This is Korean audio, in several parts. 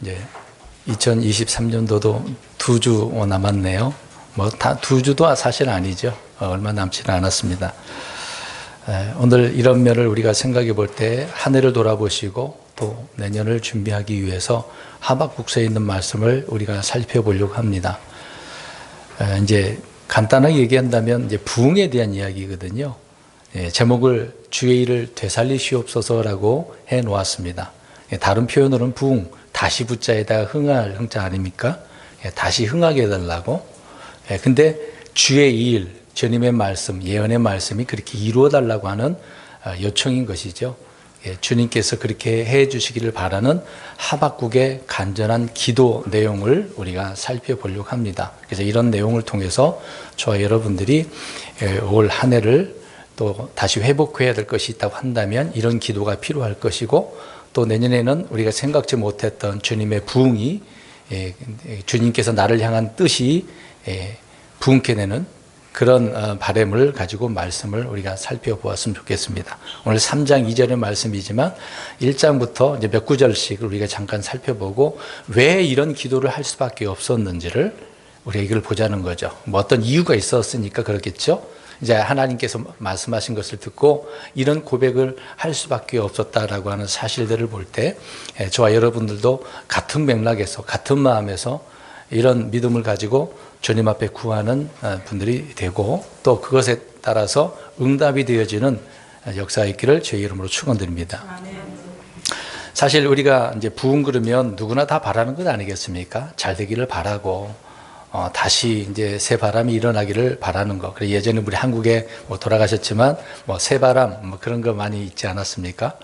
이제 2023년도도 2주 남았네요. 뭐 다 2주도 사실 아니죠. 얼마 남지는 않았습니다. 오늘 이런 면을 우리가 생각해 볼 때 한 해를 돌아보시고 또 내년을 준비하기 위해서 하박국서에 있는 말씀을 우리가 살펴보려고 합니다. 이제 간단하게 얘기한다면 이제 부흥에 대한 이야기거든요. 제목을 주의 일을 되살리시옵소서라고 해 놓았습니다. 다른 표현으로는 부흥, 다시 부자에다가 흥할 흥자 아닙니까? 다시 흥하게 해달라고. 근데 주의 일, 주님의 말씀, 예언의 말씀이 그렇게 이루어달라고 하는 요청인 것이죠. 주님께서 그렇게 해 주시기를 바라는 하박국의 간절한 기도 내용을 우리가 살펴보려고 합니다. 그래서 이런 내용을 통해서 저와 여러분들이 올 한 해를 또 다시 회복해야 될 것이 있다고 한다면 이런 기도가 필요할 것이고, 또 내년에는 우리가 생각지 못했던 주님의 부흥이, 주님께서 나를 향한 뜻이 부흥케 되는 그런 바람을 가지고 말씀을 우리가 살펴보았으면 좋겠습니다. 오늘 3장 2절의 말씀이지만 1장부터 이제 몇 구절씩 우리가 잠깐 살펴보고 왜 이런 기도를 할 수밖에 없었는지를 우리가 이걸 보자는 거죠. 뭐 어떤 이유가 있었으니까 그렇겠죠. 이제 하나님께서 말씀하신 것을 듣고 이런 고백을 할 수밖에 없었다라고 하는 사실들을 볼 때 저와 여러분들도 같은 맥락에서 같은 마음에서 이런 믿음을 가지고 주님 앞에 구하는 분들이 되고 또 그것에 따라서 응답이 되어지는 역사가 있기를 주의 이름으로 축원드립니다. 사실 우리가 이제 부흥 그러면 누구나 다 바라는 것 아니겠습니까? 잘 되기를 바라고 다시 이제 새 바람이 일어나기를 바라는 거. 그래 예전에 우리 한국에 뭐 돌아가셨지만 뭐 새바람 뭐 그런 거 많이 있지 않았습니까?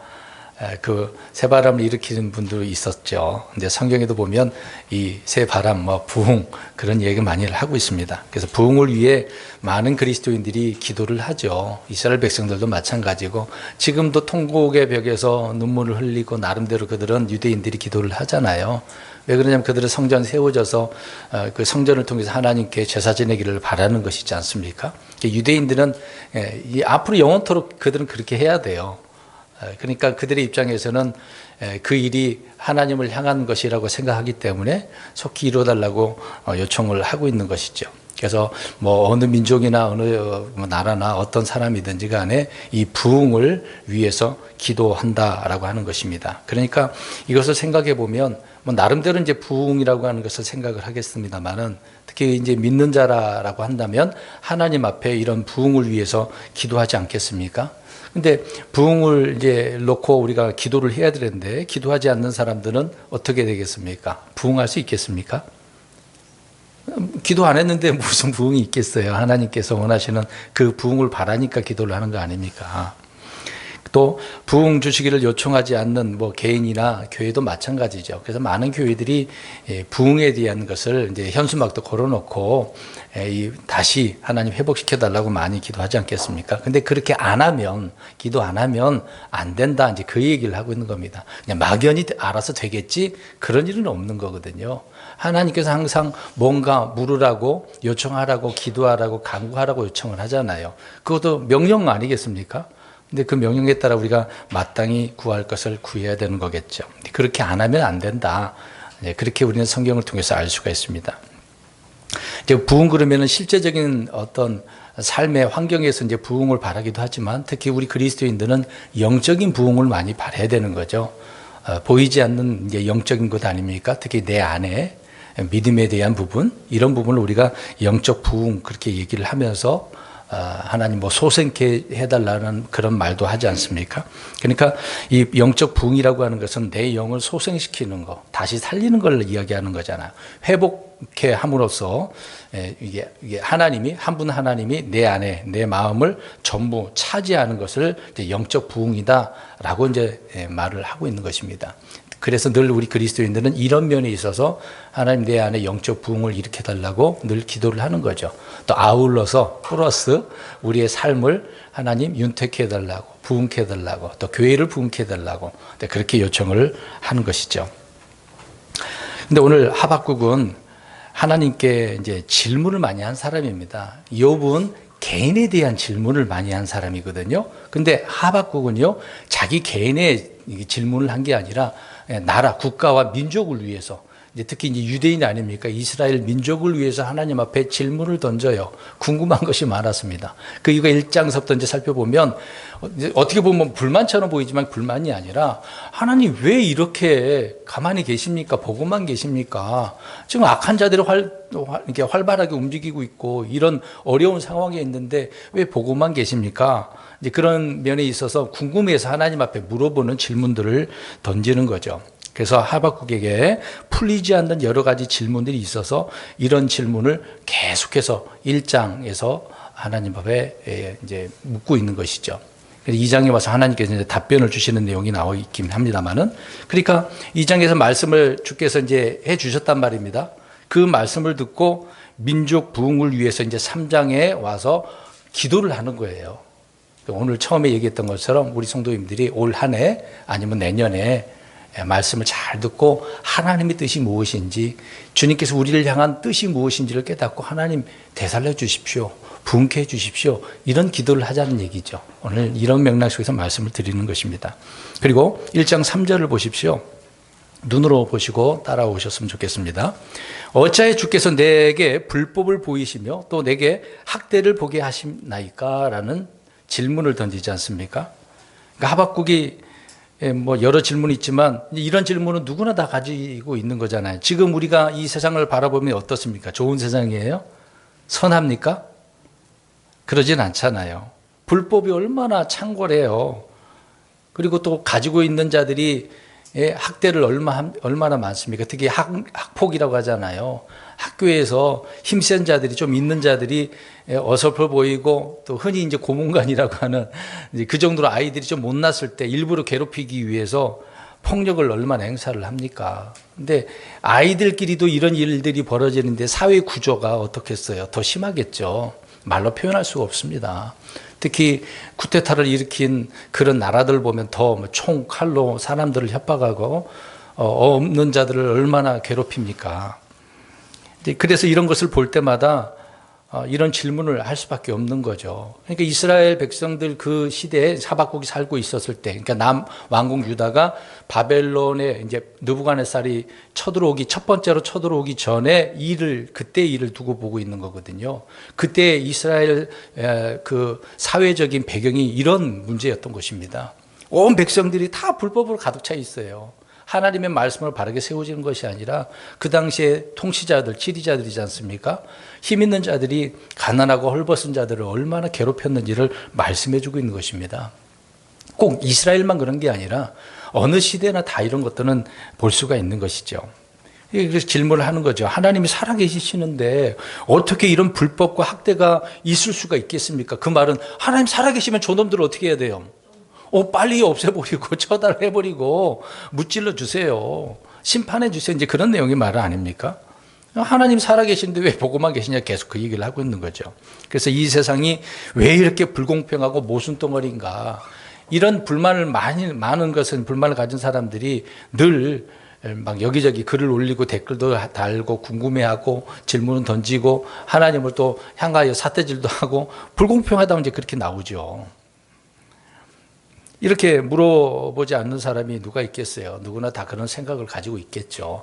그 새바람을 일으키는 분도 있었죠. 이제 성경에도 보면 이 새바람, 뭐 부흥 그런 얘기 많이 하고 있습니다. 그래서 부흥을 위해 많은 그리스도인들이 기도를 하죠. 이스라엘 백성들도 마찬가지고 지금도 통곡의 벽에서 눈물을 흘리고 나름대로 그들은 유대인들이 기도를 하잖아요. 왜 그러냐면 그들은 성전 세워져서 그 성전을 통해서 하나님께 제사 지내기를 바라는 것이지 않습니까? 유대인들은 앞으로 영원토록 그들은 그렇게 해야 돼요. 그러니까 그들의 입장에서는 그 일이 하나님을 향한 것이라고 생각하기 때문에 속히 이루어달라고 요청을 하고 있는 것이죠. 그래서 뭐 어느 민족이나 어느 나라나 어떤 사람이든지 간에 이 부흥을 위해서 기도한다라고 하는 것입니다. 그러니까 이것을 생각해 보면 뭐 나름대로 이제 부흥이라고 하는 것을 생각을 하겠습니다만은 특히 이제 믿는 자라고 한다면 하나님 앞에 이런 부흥을 위해서 기도하지 않겠습니까? 근데 부흥을 이제 놓고 우리가 기도를 해야 되는데 기도하지 않는 사람들은 어떻게 되겠습니까? 부흥할 수 있겠습니까? 기도 안 했는데 무슨 부흥이 있겠어요? 하나님께서 원하시는 그 부흥을 바라니까 기도를 하는 거 아닙니까? 또 부흥 주시기를 요청하지 않는 뭐 개인이나 교회도 마찬가지죠. 그래서 많은 교회들이 부흥에 대한 것을 이제 현수막도 걸어놓고 다시 하나님 회복시켜 달라고 많이 기도하지 않겠습니까? 근데 그렇게 안 하면, 기도 안 하면 안 된다. 이제 그 얘기를 하고 있는 겁니다. 그냥 막연히 알아서 되겠지? 그런 일은 없는 거거든요. 하나님께서 항상 뭔가 물으라고 요청하라고 기도하라고 간구하라고 요청을 하잖아요. 그것도 명령 아니겠습니까? 근데 그 명령에 따라 우리가 마땅히 구할 것을 구해야 되는 거겠죠. 그렇게 안 하면 안 된다. 그렇게 우리는 성경을 통해서 알 수가 있습니다. 이제 부흥 그러면은 실제적인 어떤 삶의 환경에서 이제 부흥을 바라기도 하지만 특히 우리 그리스도인들은 영적인 부흥을 많이 바라야 되는 거죠. 보이지 않는 이제 영적인 것 아닙니까? 특히 내 안에 믿음에 대한 부분, 이런 부분을 우리가 영적 부흥 그렇게 얘기를 하면서 하나님 뭐 소생케 해달라는 그런 말도 하지 않습니까? 그러니까 이 영적 부흥이라고 하는 것은 내 영을 소생시키는 거, 다시 살리는 걸 이야기하는 거잖아요. 회복케 함으로써 이게 하나님이 한 분 하나님이 내 안에 내 마음을 전부 차지하는 것을 이제 영적 부흥이다라고 이제 말을 하고 있는 것입니다. 그래서 늘 우리 그리스도인들은 이런 면에 있어서 하나님 내 안에 영적 부흥을 일으켜달라고 늘 기도를 하는 거죠. 또 아울러서 플러스 우리의 삶을 하나님 윤택해 해달라고, 부흥케 해달라고, 또 교회를 부흥케 해달라고 그렇게 요청을 하는 것이죠. 근데 오늘 하박국은 하나님께 이제 질문을 많이 한 사람입니다. 욥은 개인에 대한 질문을 많이 한 사람이거든요. 근데 하박국은요, 자기 개인의 질문을 한 게 아니라 나라, 국가와 민족을 위해서, 특히 이제 유대인 아닙니까? 이스라엘 민족을 위해서 하나님 앞에 질문을 던져요. 궁금한 것이 많았습니다. 그 이거 1장서부터 이제 살펴보면 어떻게 보면 불만처럼 보이지만 불만이 아니라 하나님 왜 이렇게 가만히 계십니까? 보고만 계십니까? 지금 악한 자들이 이렇게 활발하게 움직이고 있고 이런 어려운 상황에 있는데 왜 보고만 계십니까? 이제 그런 면에 있어서 궁금해서 하나님 앞에 물어보는 질문들을 던지는 거죠. 그래서 하박국에게 풀리지 않는 여러 가지 질문들이 있어서 이런 질문을 계속해서 1장에서 하나님 앞에 이제 묻고 있는 것이죠. 그래서 2장에 와서 하나님께서 이제 답변을 주시는 내용이 나와 있긴 합니다만은, 그러니까 2장에서 말씀을 주께서 이제 해 주셨단 말입니다. 그 말씀을 듣고 민족 부흥을 위해서 이제 3장에 와서 기도를 하는 거예요. 오늘 처음에 얘기했던 것처럼 우리 성도님들이 올 한 해 아니면 내년에 말씀을 잘 듣고 하나님의 뜻이 무엇인지, 주님께서 우리를 향한 뜻이 무엇인지를 깨닫고 하나님 되살려 주십시오, 부흥케 해 주십시오, 이런 기도를 하자는 얘기죠. 오늘 이런 맥락 속에서 말씀을 드리는 것입니다. 그리고 1장 3절을 보십시오. 눈으로 보시고 따라오셨으면 좋겠습니다. 어찌하여 주께서 내게 불법을 보이시며 또 내게 학대를 보게 하시나이까? 라는 질문을 던지지 않습니까? 그러니까 하박국이 뭐 여러 질문이 있지만 이런 질문은 누구나 다 가지고 있는 거잖아요. 지금 우리가 이 세상을 바라보면 어떻습니까? 좋은 세상이에요? 선합니까? 그러진 않잖아요. 불법이 얼마나 창궐해요. 그리고 또 가지고 있는 자들이 학대를 얼마나 많습니까? 특히 학폭이라고 하잖아요. 학교에서 힘센 자들이, 좀 있는 자들이 어설퍼 보이고, 또 흔히 이제 고문관이라고 하는 그 정도로 아이들이 좀 못났을 때 일부러 괴롭히기 위해서 폭력을 얼마나 행사를 합니까? 근데 아이들끼리도 이런 일들이 벌어지는데 사회 구조가 어떻겠어요? 더 심하겠죠. 말로 표현할 수가 없습니다. 특히 쿠데타를 일으킨 그런 나라들 보면 더 총, 칼로 사람들을 협박하고 없는 자들을 얼마나 괴롭힙니까? 그래서 이런 것을 볼 때마다 이런 질문을 할 수밖에 없는 거죠. 그러니까 이스라엘 백성들 그 시대에 하박국이 살고 있었을 때, 그러니까 남왕국 유다가 바벨론에 이제 느부갓네살이 첫 번째로 쳐들어오기 전에 그때 일을 두고 보고 있는 거거든요. 그때 이스라엘 그 사회적인 배경이 이런 문제였던 것입니다. 온 백성들이 다 불법으로 가득 차 있어요. 하나님의 말씀을 바르게 세워지는 것이 아니라 그 당시에 통치자들, 지리자들이지 않습니까? 힘 있는 자들이 가난하고 헐벗은 자들을 얼마나 괴롭혔는지를 말씀해 주고 있는 것입니다. 꼭 이스라엘만 그런 게 아니라 어느 시대나 다 이런 것들은 볼 수가 있는 것이죠. 그래서 질문을 하는 거죠. 하나님이 살아계시는데 어떻게 이런 불법과 학대가 있을 수가 있겠습니까? 그 말은 하나님 살아계시면 저놈들을 어떻게 해야 돼요? 빨리 없애버리고 처단해버리고 무찔러 주세요. 심판해 주세요. 이제 그런 내용의 말은 아닙니까? 하나님 살아계신데 왜 보고만 계시냐, 계속 그 얘기를 하고 있는 거죠. 그래서 이 세상이 왜 이렇게 불공평하고 모순덩어리인가, 이런 많은 것은 불만을 가진 사람들이 늘 막 여기저기 글을 올리고 댓글도 달고 궁금해하고 질문을 던지고 하나님을 또 향하여 삿대질도 하고 불공평하다면 이제 그렇게 나오죠. 이렇게 물어보지 않는 사람이 누가 있겠어요? 누구나 다 그런 생각을 가지고 있겠죠.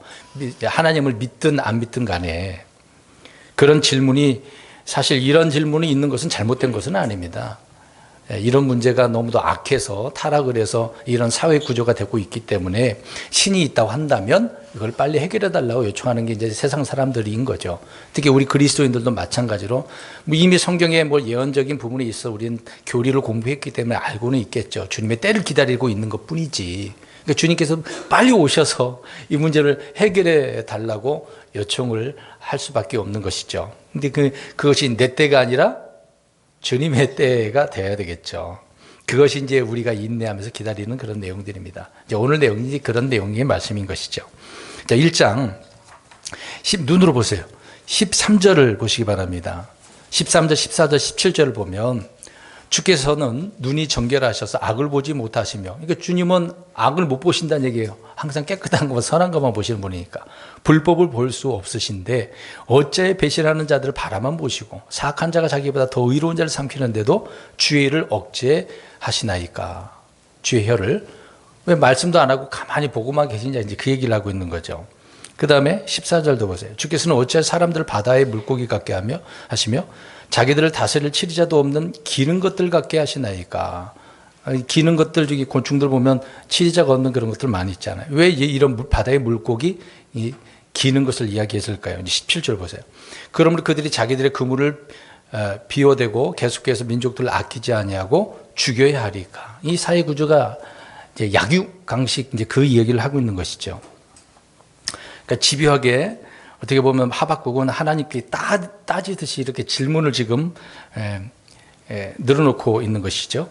하나님을 믿든 안 믿든 간에. 그런 질문이, 사실 이런 질문이 있는 것은 잘못된 것은 아닙니다. 이런 문제가 너무도 악해서 타락을 해서 이런 사회 구조가 되고 있기 때문에 신이 있다고 한다면 이걸 빨리 해결해 달라고 요청하는 게 이제 세상 사람들인 거죠. 특히 우리 그리스도인들도 마찬가지로 이미 성경에 뭐 예언적인 부분이 있어 우리는 교리를 공부했기 때문에 알고는 있겠죠. 주님의 때를 기다리고 있는 것 뿐이지. 그러니까 주님께서 빨리 오셔서 이 문제를 해결해 달라고 요청을 할 수밖에 없는 것이죠. 근데 그것이 내 때가 아니라 주님의 때가 되어야 되겠죠. 그것이 이제 우리가 인내하면서 기다리는 그런 내용들입니다. 이제 오늘 내용이 그런 내용의 말씀인 것이죠. 자, 1장 눈으로 보세요. 13절을 보시기 바랍니다. 13절, 14절, 17절을 보면 주께서는 눈이 정결하셔서 악을 보지 못하시며, 그러니까 주님은 악을 못 보신다는 얘기예요. 항상 깨끗한 것만, 선한 것만 보시는 분이니까. 불법을 볼 수 없으신데 어째 배신하는 자들을 바라만 보시고 사악한 자가 자기보다 더 의로운 자를 삼키는데도 주의 혀를 억제하시나이까. 주의 혀를 왜 말씀도 안 하고 가만히 보고만 계시냐, 이제 그 얘기를 하고 있는 거죠. 그 다음에 14절도 보세요. 주께서는 어찌 사람들을 바다의 물고기 같게 하시며 자기들을 다스릴 치리자도 없는 기는 것들 같게 하시나이까. 기는 것들 중에 곤충들 보면 치리자가 없는 그런 것들 많이 있잖아요. 왜 이런 바다의 물고기 기는 것을 이야기했을까요? 17절 보세요. 그러므로 그들이 자기들의 그물을 비워대고 계속해서 민족들을 아끼지 아니하고 죽여야 하리까. 이 사회 구조가 이제 약육강식 이제 그 이야기를 하고 있는 것이죠. 그러니까 집요하게 어떻게 보면 하박국은 하나님께 따지듯이 이렇게 질문을 지금 늘어놓고 있는 것이죠.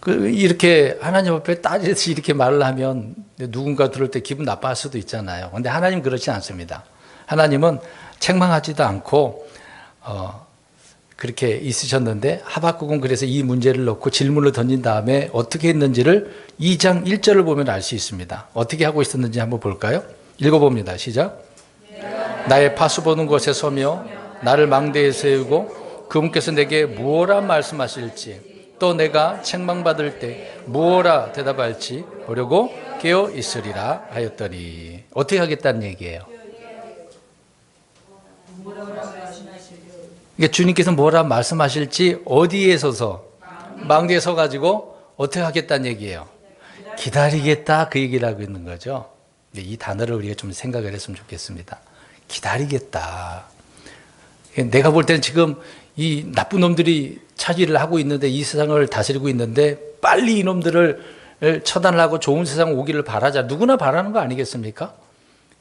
이렇게 하나님 앞에 따지듯이 이렇게 말을 하면 누군가 들을 때 기분 나빠할 수도 있잖아요. 그런데 하나님 그렇지 않습니다. 하나님은 책망하지도 않고 그렇게 있으셨는데 하박국은 그래서 이 문제를 놓고 질문을 던진 다음에 어떻게 했는지를 2장 1절을 보면 알 수 있습니다. 어떻게 하고 있었는지 한번 볼까요? 읽어봅니다. 시작. 나의 파수 보는 곳에 서며 나를 망대에 세우고 그분께서 내게 무엇라 말씀하실지 또 내가 책망받을 때 무엇라 대답할지 보려고 깨어 있으리라 하였더니 어떻게 하겠다는 얘기예요? 그러니까 주님께서 뭐라 말씀하실지 어디에 서서 망대에 서가지고 어떻게 하겠다는 얘기예요? 기다리겠다, 그 얘기를 하고 있는 거죠. 이 단어를 우리가 좀 생각을 했으면 좋겠습니다. 기다리겠다. 내가 볼 때는 지금 이 나쁜 놈들이 차지를 하고 있는데, 이 세상을 다스리고 있는데 빨리 이놈들을 처단을 하고 좋은 세상 오기를 바라자. 누구나 바라는 거 아니겠습니까?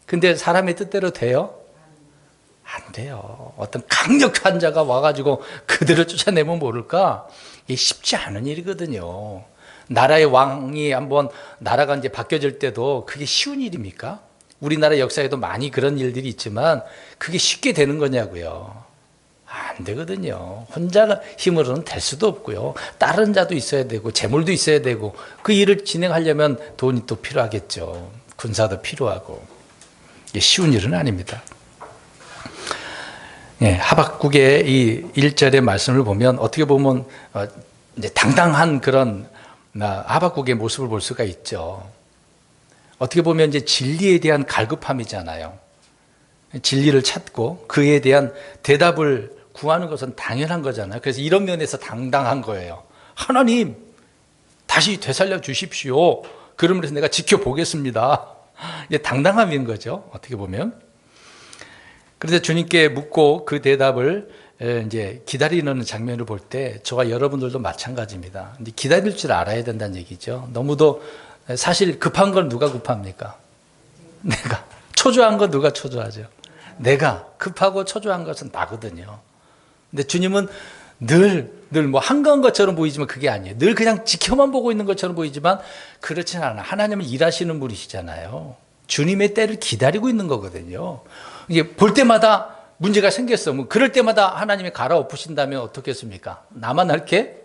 근데 사람의 뜻대로 돼요? 안 돼요. 어떤 강력한 자가 와가지고 그들을 쫓아내면 모를까? 이게 쉽지 않은 일이거든요. 나라의 왕이 한번 나라가 이제 바뀌어질 때도 그게 쉬운 일입니까? 우리나라 역사에도 많이 그런 일들이 있지만 그게 쉽게 되는 거냐고요. 안 되거든요. 혼자 힘으로는 될 수도 없고요. 다른 자도 있어야 되고 재물도 있어야 되고 그 일을 진행하려면 돈이 또 필요하겠죠. 군사도 필요하고. 이게 쉬운 일은 아닙니다. 예, 하박국의 이 1절의 말씀을 보면 어떻게 보면 이제 당당한 그런 하박국의 모습을 볼 수가 있죠. 어떻게 보면 이제 진리에 대한 갈급함이잖아요. 진리를 찾고 그에 대한 대답을 구하는 것은 당연한 거잖아요. 그래서 이런 면에서 당당한 거예요. 하나님, 다시 되살려 주십시오. 그러면서 내가 지켜보겠습니다. 이제 당당함인 거죠. 어떻게 보면. 그래서 주님께 묻고 그 대답을 이제 기다리는 장면을 볼 때 저와 여러분들도 마찬가지입니다. 이제 기다릴 줄 알아야 된다는 얘기죠. 너무도 사실 급한 건 누가 급합니까? 내가. 초조한 건 누가 초조하죠? 내가. 급하고 초조한 것은 나거든요. 근데 주님은 늘 뭐 한가한 것처럼 보이지만 그게 아니에요. 늘 그냥 지켜만 보고 있는 것처럼 보이지만 그렇지는 않아요. 하나님은 일하시는 분이시잖아요. 주님의 때를 기다리고 있는 거거든요. 이게 볼 때마다 문제가 생겼어. 뭐 그럴 때마다 하나님이 갈아엎으신다면 어떻겠습니까? 나만 할게?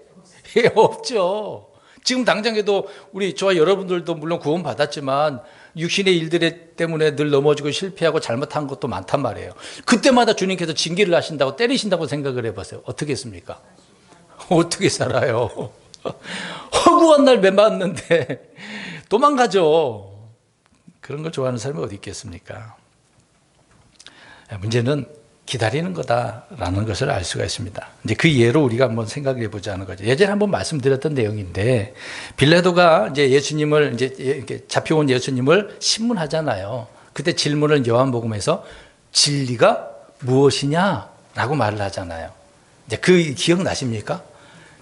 없죠. 지금 당장에도 우리 저와 여러분들도 물론 구원 받았지만 육신의 일들 때문에 늘 넘어지고 실패하고 잘못한 것도 많단 말이에요. 그때마다 주님께서 징계를 하신다고 때리신다고 생각을 해보세요. 어떻게 했습니까? 어떻게 살아요? 허구한 날 맺맞는데 도망가죠. 그런 걸 좋아하는 사람이 어디 있겠습니까? 문제는 기다리는 거다라는 것을 알 수가 있습니다. 이제 그 예로 우리가 한번 생각해 보자는 거죠. 예전에 한번 말씀드렸던 내용인데 빌라도가 이제 예수님을 이제 이렇게 잡혀온 예수님을 신문하잖아요. 그때 질문을 요한복음에서 진리가 무엇이냐라고 말을 하잖아요. 이제 그 기억나십니까?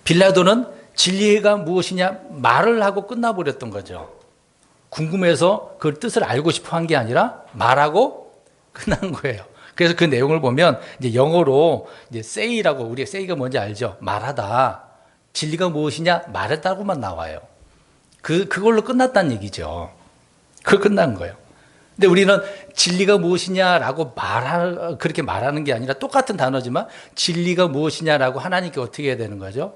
빌라도는 진리가 무엇이냐 말을 하고 끝나버렸던 거죠. 궁금해서 그 뜻을 알고 싶어 한 게 아니라 말하고 끝난 거예요. 그래서 그 내용을 보면 이제 영어로 이제 say라고, 우리가 say가 뭔지 알죠? 말하다. 진리가 무엇이냐? 말했다고만 나와요. 그걸로 끝났다는 얘기죠. 그거 끝난 거예요. 근데 우리는 진리가 무엇이냐라고 그렇게 말하는 게 아니라 똑같은 단어지만 진리가 무엇이냐라고 하나님께 어떻게 해야 되는 거죠?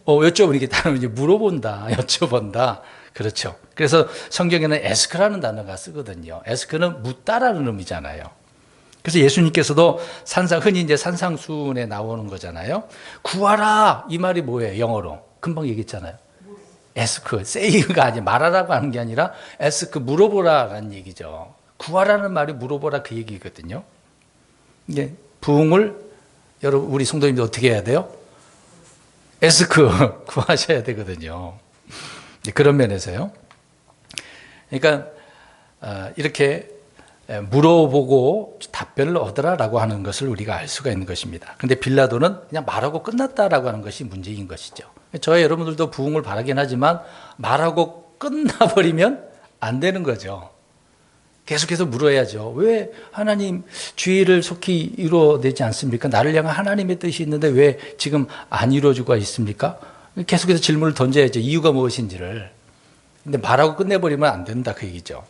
여쭤보는 게 단어는 이제 물어본다, 여쭤본다. 그렇죠. 그래서 성경에는 에스크라는 단어가 쓰거든요. 에스크는 묻다라는 의미잖아요. 그래서 예수님께서도 흔히 이제 산상수훈에 나오는 거잖아요. 구하라! 이 말이 뭐예요? 영어로. 금방 얘기했잖아요. 에스크, 세이가 아니 말하라고 하는 게 아니라 에스크, 물어보라라는 얘기죠. 구하라는 말이 물어보라 그 얘기거든요. 이게 부흥을 여러분 우리 성도님들 어떻게 해야 돼요? 에스크 구하셔야 되거든요. 그런 면에서요. 그러니까 이렇게 물어보고 답변을 얻으라라고 하는 것을 우리가 알 수가 있는 것입니다. 그런데 빌라도는 그냥 말하고 끝났다라고 하는 것이 문제인 것이죠. 저희 여러분들도 부흥을 바라긴 하지만 말하고 끝나버리면 안 되는 거죠. 계속해서 물어야죠. 왜 하나님 주의를 속히 이루어내지 않습니까? 나를 향한 하나님의 뜻이 있는데 왜 지금 안 이루어지고 있습니까? 계속해서 질문을 던져야죠. 이유가 무엇인지를. 근데 말하고 끝내버리면 안 된다 그 얘기죠.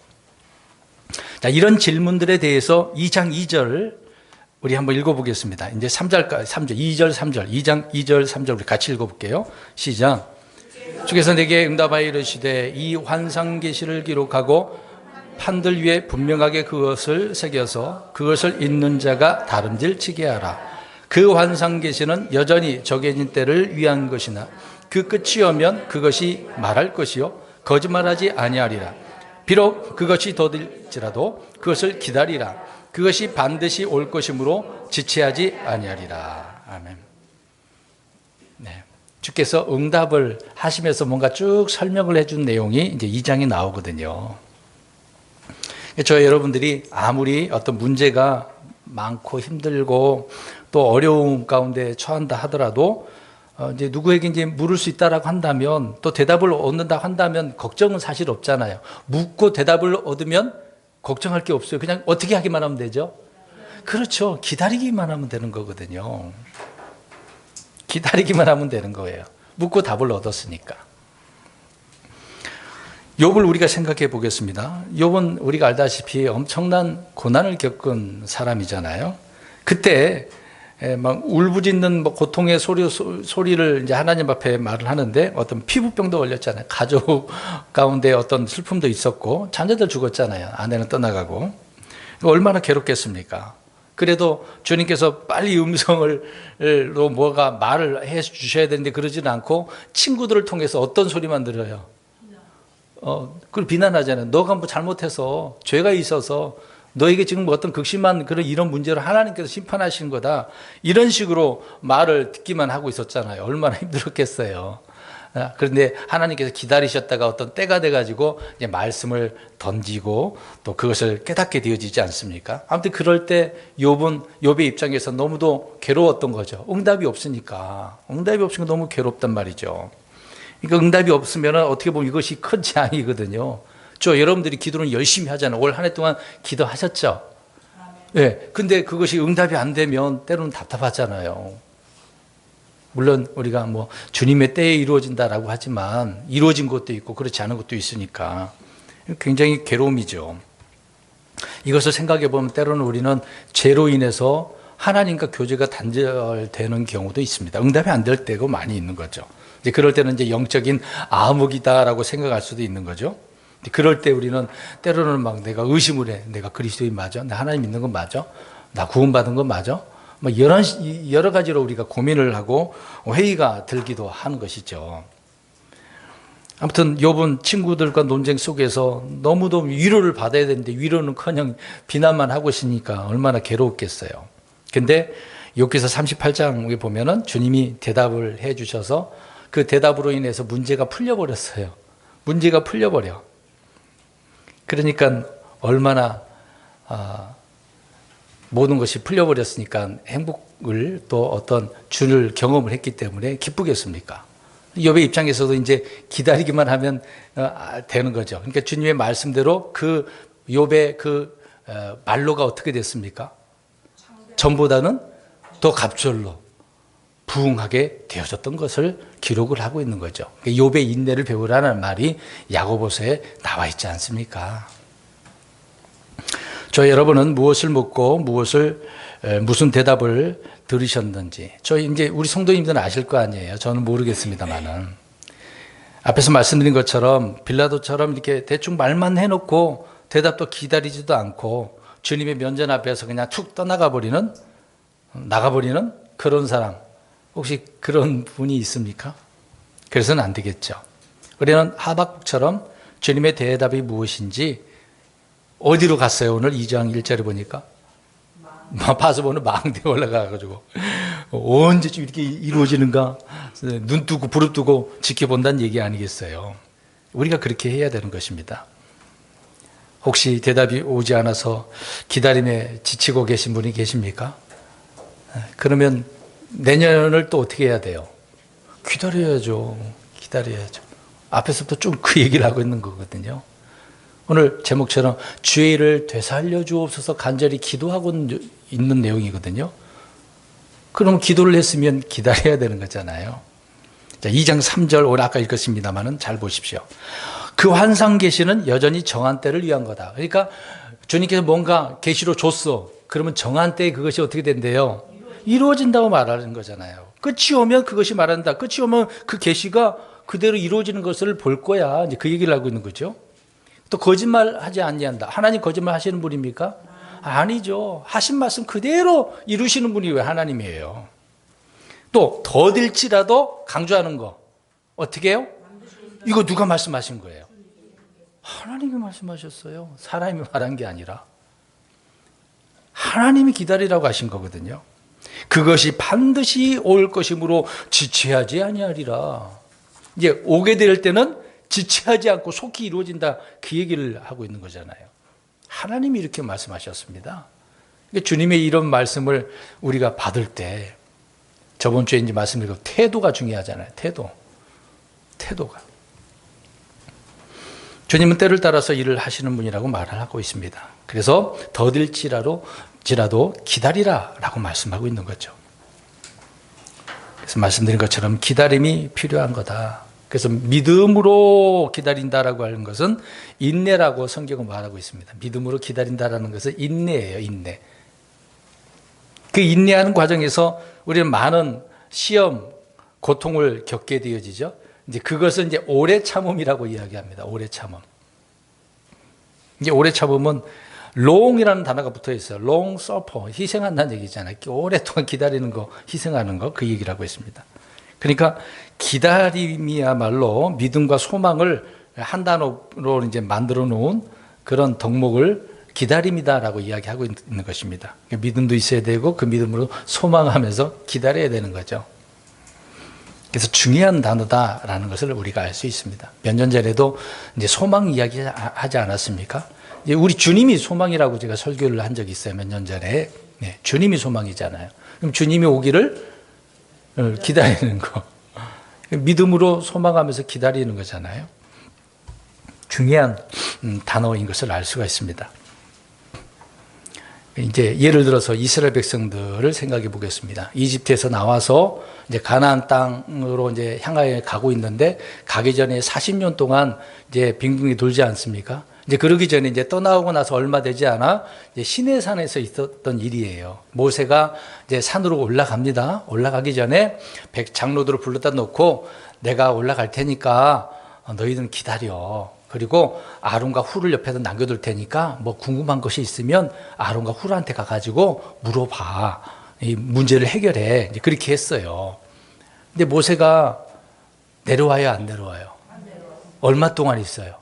자, 이런 질문들에 대해서 2장 2절 우리 한번 읽어보겠습니다. 이제 3절, 2절, 3절, 2장 2절, 3절 우리 같이 읽어볼게요. 시작. 주께서 내게 응답하여 이르시되 이 환상 계시를 기록하고 판들 위에 분명하게 그것을 새겨서 그것을 읽는 자가 다름질치게 하라. 그 환상 계시는 여전히 정해진 때를 위한 것이나 그 끝이 오면 그것이 말할 것이요 거짓말하지 아니하리라. 비록 그것이 더딜지라도 그것을 기다리라. 그것이 반드시 올 것이므로 지체하지 아니하리라. 아멘. 네. 주께서 응답을 하시면서 뭔가 쭉 설명을 해준 내용이 이제 2장에 나오거든요. 저 여러분들이 아무리 어떤 문제가 많고 힘들고 또 어려움 가운데 처한다 하더라도 이제 누구에게 이제 물을 수 있다라고 한다면 또 대답을 얻는다 한다면 걱정은 사실 없잖아요. 묻고 대답을 얻으면 걱정할 게 없어요. 그냥 어떻게 하기만 하면 되죠? 그렇죠. 기다리기만 하면 되는 거거든요. 기다리기만 하면 되는 거예요. 묻고 답을 얻었으니까. 욥을 우리가 생각해 보겠습니다. 욥은 우리가 알다시피 엄청난 고난을 겪은 사람이잖아요. 그때 막 울부짖는 고통의 소리를 이제 하나님 앞에 말을 하는데 어떤 피부병도 걸렸잖아요. 가족 가운데 어떤 슬픔도 있었고 자녀들 죽었잖아요. 아내는 떠나가고. 얼마나 괴롭겠습니까? 그래도 주님께서 빨리 음성으로 뭐가 말을 해 주셔야 되는데 그러지는 않고 친구들을 통해서 어떤 소리만 들어요? 그걸 비난하잖아요. 너가 뭐 잘못해서 죄가 있어서 너에게 지금 뭐 어떤 극심한 그런 이런 문제로 하나님께서 심판하시는 거다. 이런 식으로 말을 듣기만 하고 있었잖아요. 얼마나 힘들었겠어요. 그런데 하나님께서 기다리셨다가 어떤 때가 돼가지고 이제 말씀을 던지고 또 그것을 깨닫게 되어지지 않습니까? 아무튼 그럴 때 욥의 입장에서 너무도 괴로웠던 거죠. 응답이 없으니까 너무 괴롭단 말이죠. 그러니까 응답이 없으면 어떻게 보면 이것이 큰 재앙이거든요. 여러분들이 기도는 열심히 하잖아요. 올 한 해 동안 기도하셨죠? 네. 근데 그것이 응답이 안 되면 때로는 답답하잖아요. 물론 우리가 뭐 주님의 때에 이루어진다라고 하지만 이루어진 것도 있고 그렇지 않은 것도 있으니까 굉장히 괴로움이죠. 이것을 생각해 보면 때로는 우리는 죄로 인해서 하나님과 교제가 단절되는 경우도 있습니다. 응답이 안 될 때가 많이 있는 거죠. 이제 그럴 때는 이제 영적인 암흑이다라고 생각할 수도 있는 거죠. 그럴 때 우리는 때로는 막 내가 의심을 해. 내가 그리스도인 맞아? 나 하나님 믿는 건 맞아? 나 구원받은 건 맞아? 뭐 여러 가지로 우리가 고민을 하고 회의가 들기도 하는 것이죠. 아무튼 욥은 친구들과 논쟁 속에서 너무도 위로를 받아야 되는데 위로는커녕 비난만 하고 있으니까 얼마나 괴로웠겠어요. 근데 욥기서 38장에 보면은 주님이 대답을 해 주셔서 그 대답으로 인해서 문제가 풀려버렸어요. 문제가 풀려버려. 그러니까 얼마나 모든 것이 풀려버렸으니까 행복을 또 어떤 주를 경험을 했기 때문에 기쁘겠습니까? 욥의 입장에서도 이제 기다리기만 하면 되는 거죠. 그러니까 주님의 말씀대로 그 욥의 그 말로가 어떻게 됐습니까? 전보다는 더 갑절로 부흥하게 되어졌던 것을 기록을 하고 있는 거죠. 욥의 인내를 배우라는 말이 야고보서에 나와 있지 않습니까? 여러분은 무엇을 묻고 무슨 대답을 들으셨는지 이제 우리 성도님들은 아실 거 아니에요. 저는 모르겠습니다만은 앞에서 말씀드린 것처럼 빌라도처럼 이렇게 대충 말만 해놓고 대답도 기다리지도 않고 주님의 면전 앞에서 그냥 툭 나가버리는 그런 사람 혹시 그런 분이 있습니까? 그래서는 안 되겠죠. 우리는 하박국처럼 주님의 대답이 무엇인지 어디로 갔어요? 오늘 2장 1절에 보니까 봐서 보는 망대에 올라가가지고 언제쯤 이렇게 이루어지는가 눈 뜨고 부릅 뜨고 지켜본다는 얘기 아니겠어요? 우리가 그렇게 해야 되는 것입니다. 혹시 대답이 오지 않아서 기다림에 지치고 계신 분이 계십니까? 그러면 내년을 또 어떻게 해야 돼요? 기다려야죠. 기다려야죠. 앞에서부터 좀 그 얘기를 하고 있는 거거든요. 오늘 제목처럼 주의 일을 되살려 주옵소서 간절히 기도하고 있는 내용이거든요. 그럼 기도를 했으면 기다려야 되는 거잖아요. 자, 2장 3절 오늘 아까 읽었습니다만은 잘 보십시오. 그 환상 계시는 여전히 정한 때를 위한 거다. 그러니까 주님께서 뭔가 계시로 줬어. 그러면 정한 때에 그것이 어떻게 된대요? 이루어진다고 말하는 거잖아요. 끝이 오면 그것이 말한다. 끝이 오면 그 계시가 그대로 이루어지는 것을 볼 거야. 이제 그 얘기를 하고 있는 거죠. 또 거짓말하지 아니한다. 하나님 거짓말 하시는 분입니까? 아니죠. 하신 말씀 그대로 이루시는 분이 왜 하나님이에요. 또 더딜지라도 강조하는 거 어떻게 해요? 이거 누가 말씀하신 거예요? 하나님이 말씀하셨어요. 사람이 말한 게 아니라 하나님이 기다리라고 하신 거거든요. 그것이 반드시 올 것이므로 지체하지 아니하리라. 이제 오게 될 때는 지체하지 않고 속히 이루어진다. 그 얘기를 하고 있는 거잖아요. 하나님이 이렇게 말씀하셨습니다. 그러니까 주님의 이런 말씀을 우리가 받을 때 저번 주에 이제 말씀드린 태도가 중요하잖아요. 태도가. 주님은 때를 따라서 일을 하시는 분이라고 말을 하고 있습니다. 그래서 더딜지라도 기다리라라고 말씀하고 있는 거죠. 그래서 말씀드린 것처럼 기다림이 필요한 거다. 그래서 믿음으로 기다린다라고 하는 것은 인내라고 성경은 말하고 있습니다. 믿음으로 기다린다라는 것은 인내예요, 인내. 그 인내하는 과정에서 우리는 많은 시험, 고통을 겪게 되어지죠. 이제 그것은 이제 오래 참음이라고 이야기합니다. 오래 참음. 이제 오래 참음은 long이라는 단어가 붙어 있어요. long suffer, 희생한다는 얘기잖아요. 오랫동안 기다리는 거, 희생하는 거, 그 얘기를 하고 있습니다. 그러니까 기다림이야말로 믿음과 소망을 한 단어로 이제 만들어 놓은 그런 덕목을 기다림이다라고 이야기하고 있는 것입니다. 믿음도 있어야 되고 그 믿음으로 소망하면서 기다려야 되는 거죠. 그래서 중요한 단어다라는 것을 우리가 알 수 있습니다. 몇 년 전에도 이제 소망 이야기 하지 않았습니까? 이제 우리 주님이 소망이라고 제가 설교를 한 적이 있어요. 몇 년 전에. 네, 주님이 소망이잖아요. 그럼 주님이 오기를 기다리는 거. 믿음으로 소망하면서 기다리는 거잖아요. 중요한 단어인 것을 알 수가 있습니다. 이제 예를 들어서 이스라엘 백성들을 생각해 보겠습니다. 이집트에서 나와서 이제 가나안 땅으로 이제 향하여 가고 있는데 가기 전에 40년 동안 이제 빙빙이 돌지 않습니까? 이제 그러기 전에 이제 떠나오고 나서 얼마 되지 않아 이제 시내산에서 있었던 일이에요. 모세가 이제 산으로 올라갑니다. 올라가기 전에 장로들을 불러다 놓고 내가 올라갈 테니까 너희들은 기다려. 그리고 아론과 훌을 옆에서 남겨둘 테니까 뭐 궁금한 것이 있으면 아론과 훌한테 가가지고 물어봐. 이 문제를 해결해. 이제 그렇게 했어요. 근데 모세가 내려와요, 안 내려와요? 얼마 동안 있어요?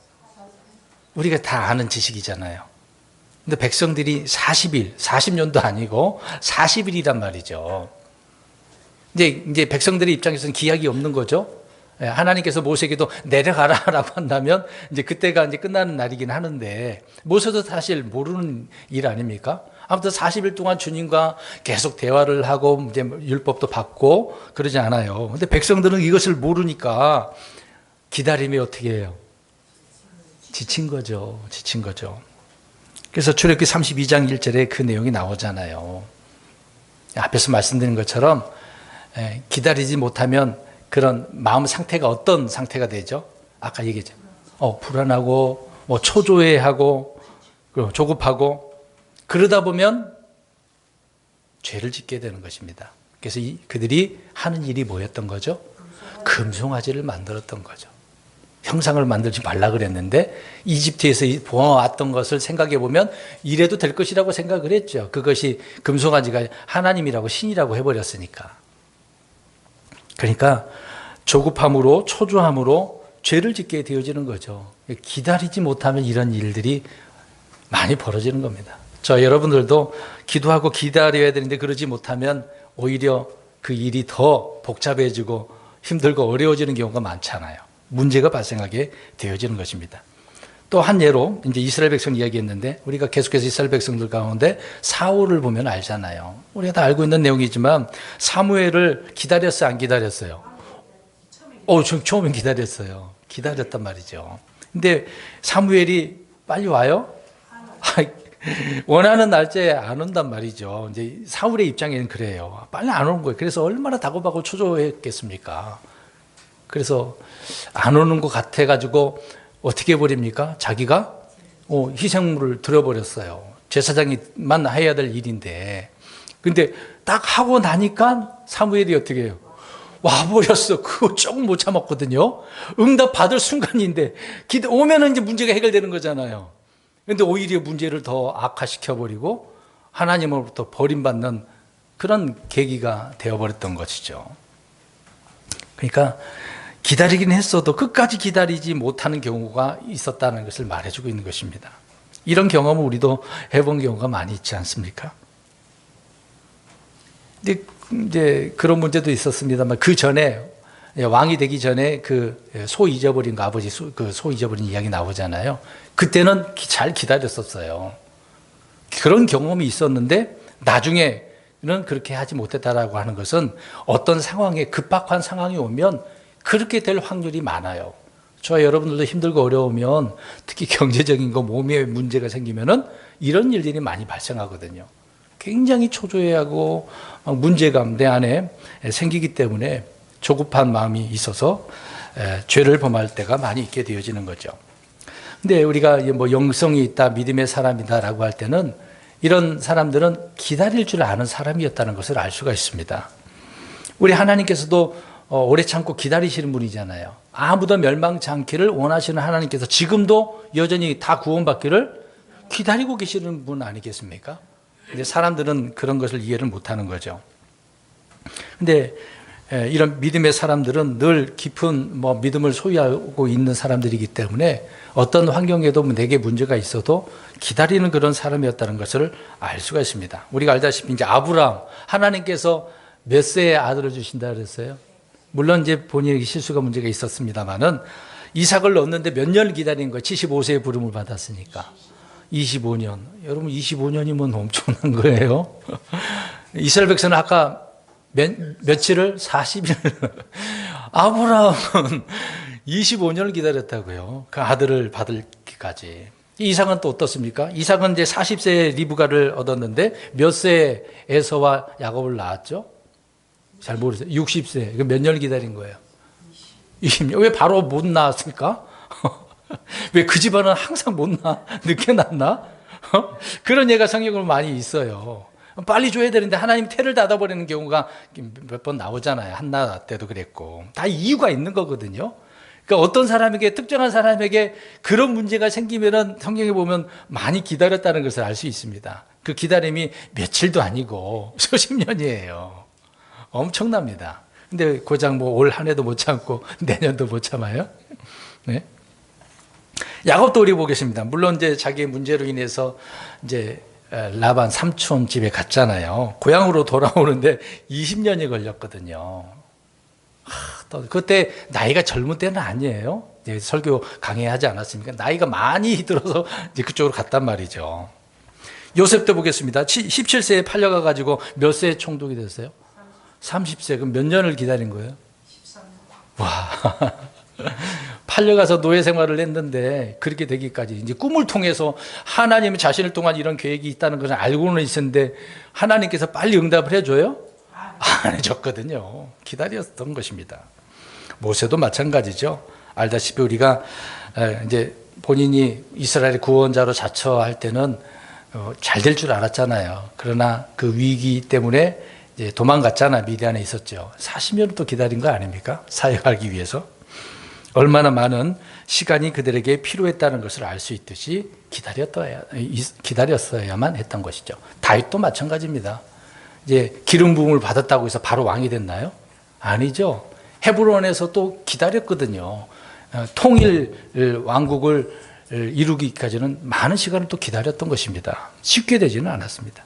우리가 다 아는 지식이잖아요. 근데 백성들이 40일, 40년도 아니고 40일이란 말이죠. 이제 백성들의 입장에서는 기약이 없는 거죠. 하나님께서 모세에게도 내려가라라고 한다면 이제 그때가 이제 끝나는 날이긴 하는데 모세도 사실 모르는 일 아닙니까? 아무튼 40일 동안 주님과 계속 대화를 하고 이제 율법도 받고 그러지 않아요. 근데 백성들은 이것을 모르니까 기다림이 어떻게 해요? 지친 거죠. 그래서 출애굽기 32장 1절에 그 내용이 나오잖아요. 앞에서 말씀드린 것처럼 기다리지 못하면 그런 마음 상태가 어떤 상태가 되죠? 아까 얘기했죠. 불안하고, 뭐 초조해하고, 조급하고, 그러다 보면 죄를 짓게 되는 것입니다. 그래서 그들이 하는 일이 뭐였던 거죠? 금송아지를 만들었던 거죠. 형상을 만들지 말라 그랬는데 이집트에서 보아왔던 것을 생각해 보면 이래도 될 것이라고 생각을 했죠. 그것이 금송아지가 하나님이라고 신이라고 해버렸으니까. 그러니까 조급함으로 초조함으로 죄를 짓게 되어지는 거죠. 기다리지 못하면 이런 일들이 많이 벌어지는 겁니다. 저 여러분들도 기도하고 기다려야 되는데 그러지 못하면 오히려 그 일이 더 복잡해지고 힘들고 어려워지는 경우가 많잖아요. 문제가 발생하게 되어지는 것입니다. 또 한 예로 이제 이스라엘 백성 이야기했는데 우리가 계속해서 이스라엘 백성들 가운데 사울을 보면 알잖아요. 우리가 다 알고 있는 내용이지만 사무엘을 기다렸어요, 안 기다렸어요? 처음엔 기다렸어요. 기다렸단 말이죠. 근데 사무엘이 빨리 와요? 원하는 날짜에 안 온단 말이죠. 이제 사울의 입장에는 그래요. 빨리 안 오는 거예요. 그래서 얼마나 다급하고 초조했겠습니까? 그래서 안 오는 것 같아가지고 어떻게 해버립니까? 자기가 희생물을 들어버렸어요. 제사장이만 해야 될 일인데. 근데 딱 하고 나니까 사무엘이 어떻게 해요? 와버렸어. 그거 조금 못 참았거든요. 응답 받을 순간인데 오면은 이제 문제가 해결되는 거잖아요. 근데 오히려 문제를 더 악화시켜버리고 하나님으로부터 버림받는 그런 계기가 되어버렸던 것이죠. 그러니까 기다리긴 했어도 끝까지 기다리지 못하는 경우가 있었다는 것을 말해주고 있는 것입니다. 이런 경험을 우리도 해본 경우가 많이 있지 않습니까? 근데 이제 그런 문제도 있었습니다만 그 전에 왕이 되기 전에 그 소 잊어버린 거 아버지 그 소 잊어버린 이야기 나오잖아요. 그때는 잘 기다렸었어요. 그런 경험이 있었는데 나중에는 그렇게 하지 못했다라고 하는 것은 어떤 상황에 급박한 상황이 오면 그렇게 될 확률이 많아요. 저와 여러분들도 힘들고 어려우면 특히 경제적인 거 몸에 문제가 생기면은 이런 일들이 많이 발생하거든요. 굉장히 초조해하고 문제감 내 안에 생기기 때문에 조급한 마음이 있어서 죄를 범할 때가 많이 있게 되어지는 거죠. 근데 우리가 뭐 영성이 있다, 믿음의 사람이다라고 할 때는 이런 사람들은 기다릴 줄 아는 사람이었다는 것을 알 수가 있습니다. 우리 하나님께서도 오래 참고 기다리시는 분이잖아요. 아무도 멸망치 않기를 원하시는 하나님께서 지금도 여전히 다 구원받기를 기다리고 계시는 분 아니겠습니까? 근데 사람들은 그런 것을 이해를 못하는 거죠. 근데 이런 믿음의 사람들은 늘 깊은 믿음을 소유하고 있는 사람들이기 때문에 어떤 환경에도 내게 문제가 있어도 기다리는 그런 사람이었다는 것을 알 수가 있습니다. 우리가 알다시피 이제 아브라함, 하나님께서 몇 세에 아들을 주신다 그랬어요? 물론 이제 본인에게 실수가 문제가 있었습니다만은 이삭을 얻는데 몇 년을 기다린 거예요? 75세에 부름을 받았으니까. 25년. 여러분 25년이면 엄청난 거예요. 이스라엘 백성은 아까 며칠을 40일 아브라함은 25년을 기다렸다고요. 그 아들을 받을기까지. 이삭은 또 어떻습니까? 이삭은 이제 40세에 리브가를 얻었는데 몇 세에 에서와 야곱을 낳았죠? 잘 모르세요. 60세. 몇 년을 기다린 거예요? 20년. 왜 바로 못 낳았을까? 왜 그 집안은 항상 못 낳아? 늦게 낳나? 그런 예가 성경으로 많이 있어요. 빨리 줘야 되는데 하나님 태를 닫아버리는 경우가 몇 번 나오잖아요. 한나 때도 그랬고. 다 이유가 있는 거거든요. 그러니까 어떤 사람에게, 특정한 사람에게 그런 문제가 생기면은 성경에 보면 많이 기다렸다는 것을 알 수 있습니다. 그 기다림이 며칠도 아니고 수십 년이에요. 엄청납니다. 근데 고작 올 한 해도 못 참고 내년도 못 참아요? 네. 야곱도 우리 보겠습니다. 물론 이제 자기의 문제로 인해서 이제 라반 삼촌 집에 갔잖아요. 고향으로 돌아오는데 20년이 걸렸거든요. 또 그때 나이가 젊은 때는 아니에요. 이제 설교 강의하지 않았습니까? 나이가 많이 들어서 이제 그쪽으로 갔단 말이죠. 요셉도 보겠습니다. 17세에 팔려가 가지고 몇 세에 총독이 됐어요? 30세. 그럼 몇 년을 기다린 거예요? 13년. 와. 팔려가서 노예 생활을 했는데 그렇게 되기까지 이제 꿈을 통해서 하나님이 자신을 통한 이런 계획이 있다는 것을 알고는 있었는데 하나님께서 빨리 응답을 해줘요? 안 해줬거든요. 기다렸던 것입니다. 모세도 마찬가지죠. 알다시피 우리가 이제 본인이 이스라엘의 구원자로 자처할 때는 잘 될 줄 알았잖아요. 그러나 그 위기 때문에 이제 도망갔잖아요. 미디안에 있었죠. 40년 또 기다린 거 아닙니까? 사역하기 위해서. 얼마나 많은 시간이 그들에게 필요했다는 것을 알 수 있듯이 기다렸어야만 했던 것이죠. 다윗도 마찬가지입니다. 이제 기름 부음을 받았다고 해서 바로 왕이 됐나요? 아니죠. 헤브론에서 또 기다렸거든요. 통일 왕국을 이루기까지는 많은 시간을 또 기다렸던 것입니다. 쉽게 되지는 않았습니다.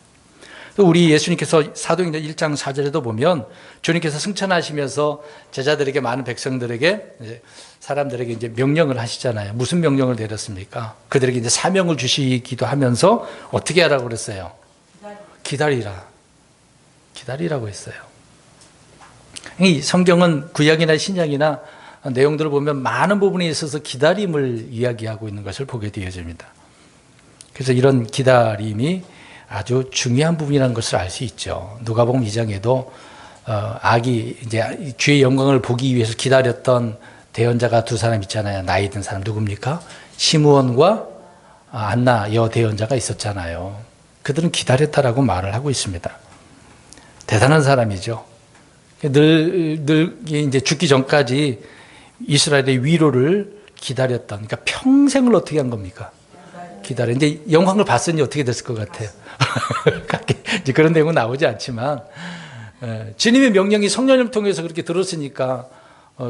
우리 예수님께서 사도행전 1장 4절에도 보면 주님께서 승천하시면서 제자들에게, 많은 백성들에게, 사람들에게 이제 명령을 하시잖아요. 무슨 명령을 내렸습니까? 그들에게 이제 사명을 주시기도 하면서 어떻게 하라고 그랬어요? 기다리라. 기다리라고 했어요. 이 성경은 구약이나 신약이나 내용들을 보면 많은 부분에 있어서 기다림을 이야기하고 있는 것을 보게 되어집니다. 그래서 이런 기다림이 아주 중요한 부분이라는 것을 알 수 있죠. 누가복음 2장에도 아기 이제 주의 영광을 보기 위해서 기다렸던 대언자가 두 사람 있잖아요. 나이 든 사람 누굽니까? 시므온과 안나 여 대언자가 있었잖아요. 그들은 기다렸다라고 말을 하고 있습니다. 대단한 사람이죠. 늘 이제 죽기 전까지 이스라엘의 위로를 기다렸던, 그러니까 평생을 어떻게 한 겁니까? 기다려. 이제 영광을 봤으니 어떻게 됐을 것 같아요? 이제 그런 내용은 나오지 않지만, 주님의 명령이 성령을 통해서 그렇게 들었으니까,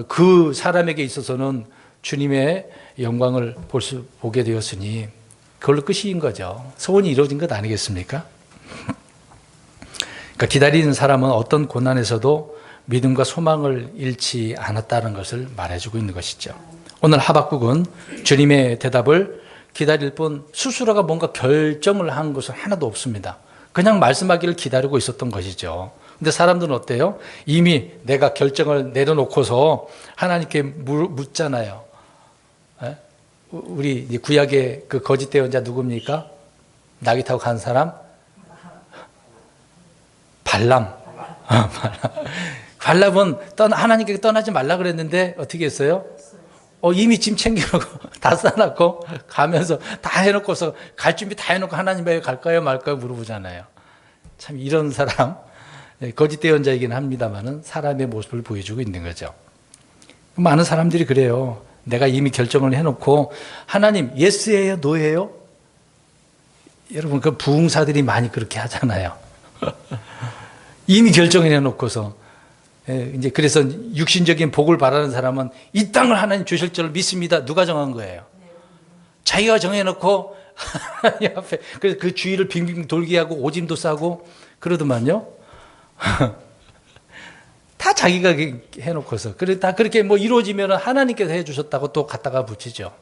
그 사람에게 있어서는 주님의 영광을 보게 되었으니, 그걸로 끝인 거죠. 소원이 이루어진 것 아니겠습니까? 그러니까 기다리는 사람은 어떤 고난에서도 믿음과 소망을 잃지 않았다는 것을 말해주고 있는 것이죠. 오늘 하박국은 주님의 대답을 기다릴 뿐 스스로가 뭔가 결정을 한 것은 하나도 없습니다. 그냥 말씀하기를 기다리고 있었던 것이죠. 근데 사람들은 어때요? 이미 내가 결정을 내려놓고서 하나님께 묻잖아요. 에? 우리 구약의 그 거짓 대언자 누굽니까? 나귀 타고 간 사람? 발람. 발람은 하나님께 떠나지 말라 그랬는데 어떻게 했어요? 이미 짐 챙겨놓고 다 싸놨고 가면서 다 해놓고서 갈 준비 다 해놓고 하나님에게 갈까요 말까요 물어보잖아요. 참 이런 사람, 거짓 대언자이긴 합니다만은 사람의 모습을 보여주고 있는 거죠. 많은 사람들이 그래요. 내가 이미 결정을 해놓고 하나님 예스예요 노예요? 여러분 그 부흥사들이 많이 그렇게 하잖아요. 이미 결정을 해놓고서 이제 그래서 육신적인 복을 바라는 사람은 이 땅을 하나님 주실 줄 믿습니다. 누가 정한 거예요? 자기가 정해놓고 하나님 앞에 그래서 그 주위를 빙빙 돌게 하고 오짐도 싸고 그러더만요. 다 자기가 해놓고서 그래 다 그렇게 뭐 이루어지면 하나님께서 해주셨다고 또 갖다가 붙이죠.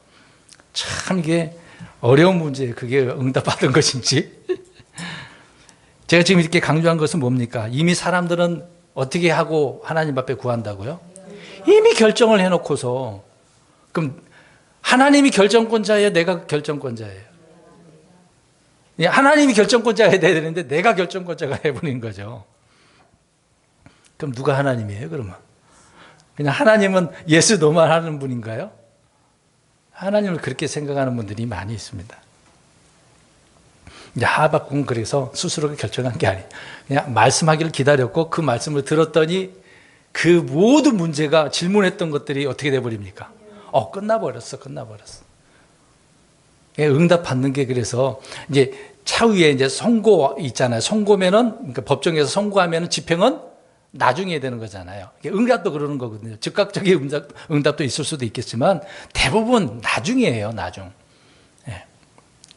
참 이게 어려운 문제예요. 그게 응답받은 것인지. 제가 지금 이렇게 강조한 것은 뭡니까? 이미 사람들은 어떻게 하고 하나님 앞에 구한다고요? 이미 결정을 해놓고서. 그럼 하나님이 결정권자예요? 내가 결정권자예요? 하나님이 결정권자가 돼야 되는데 내가 결정권자가 해버린 거죠. 그럼 누가 하나님이에요 그러면? 그냥 하나님은 예스 노만 하는 분인가요? 하나님을 그렇게 생각하는 분들이 많이 있습니다. 이제 하박국은 그래서 스스로가 결정한 게 아니에요. 그냥 말씀하기를 기다렸고 그 말씀을 들었더니 그 모든 문제가 질문했던 것들이 어떻게 돼버립니까? 끝나버렸어. 응답 받는 게 그래서 이제 차후에 이제 선고 있잖아요. 선고면은 그러니까 법정에서 선고하면은 집행은 나중에 되는 거잖아요. 응답도 그러는 거거든요. 즉각적인 응답도 있을 수도 있겠지만 대부분 나중이에요. 나중.